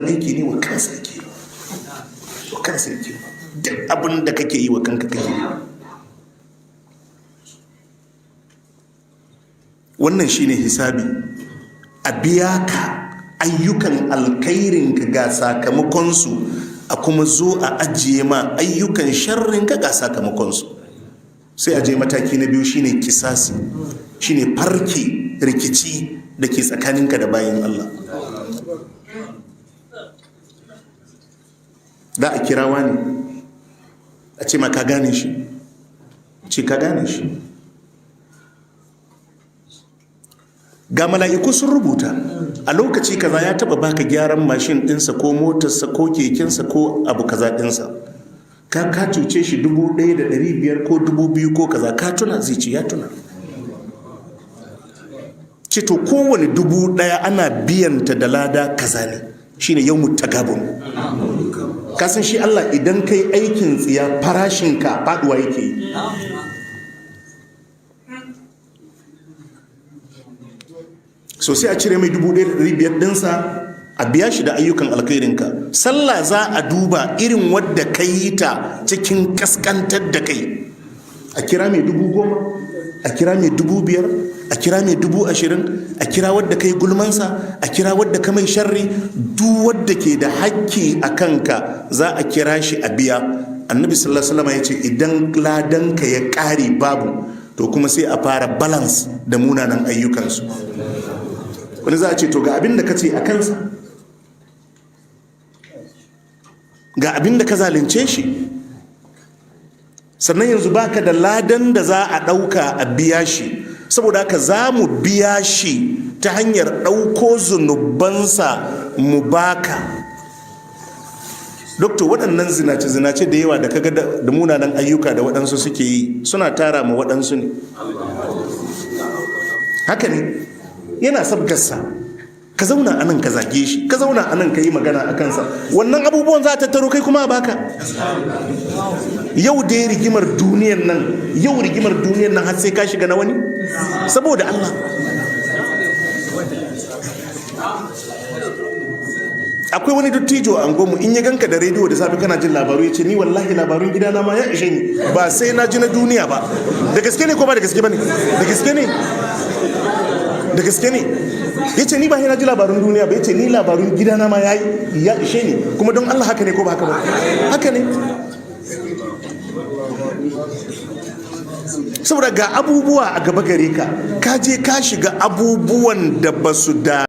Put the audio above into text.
aiki ne wa kansa yake wa kansa yake duk abin da kake yi wa kanka kake yi. Wannan shine hisabi, a biya ka ayyukan alkhairinka ga sakamakonsu, a kuma zo a ajiye ma ayyukan sharrinka ga sakamakonsu. Sai a je mataki na biyu shine kisasi, shine farki rikici da ke tsakaninka da bayin Allah. Da a kirawa ne a ce ma ka gane shi, ce ka gane shi. Ga mala'iku sun rubuta a lokaci kaza ya taba baka gyaran mashin dinsa ko motarsa ko kekensa ko abu kaza dinsa, ka cuce shi 1,500 ko 2,000 ko kaza, ka tuna? Zai ce ya tuna. Ce to kowane 1,000 ana biyanta da lada kaza ne, shine yawmut tagabun. Kasan shi Allah idan kai aikin tsiya farashinka faduwa yake yi. So sai a cire mai 1,500 dinsa a biya shi da ayyukan alkhairinka. Sallah za a duba irin wadda ka yi ta cikin kaskantar da kai, a kira mai 10,000, a kira mai 5,000, a kira mai 20,000, a kira wadda ka yi gulmansa, a kira wadda ka mai sharri. Duk wadda ke da hakki a kanka za a kira shi a biya. Annabi sallallahu alaihi wasallam ya ce idan ladanka ya ƙare babu, to kuma sai a fara balance da munanan ayyukansu. Wani za a ce to ga abin da ka ce a kansa, ga abin da ka zalunce shi, sannan yanzu baka da ladan da za a ɗauka a biya shi, saboda haka za mu biya shi ta hanyar ɗauko zunubansa mu baka. Dokta, waɗannan zinace-zinace da yawa da kaga da munanan ayyuka da waɗansu suke yi suna tara ma waɗansu ne. Haka ne, yana sabgarsa. Ka zauna anan ka zage shi, ka zauna anan ka yi magana a kansa, wannan abubuwan za ta taro kai kuma a baka. Yau dai rigimar duniyar nan har sai ka shiga na wani, saboda Allah. Akwai wani dattijo a angonmu, in ya ganka da rediyo da safe kana jin labaru, ya ce ni wallahi labarun gidana ma ya ishe ni, ba sai na ji na duniya ba. Da gaske ne ko ba da gaske ba ne? Da gaske ne, da gaske ne. Ya ce ni ba na ji labarun duniya ba, ya ce ni labarun gidana ma ya ishe ni. Kuma don Allah haka ne ko ba haka ba? Haka ne. Saboda ga abubuwa a gaba gare ka, ka je ka shiga abubuwan da ba su da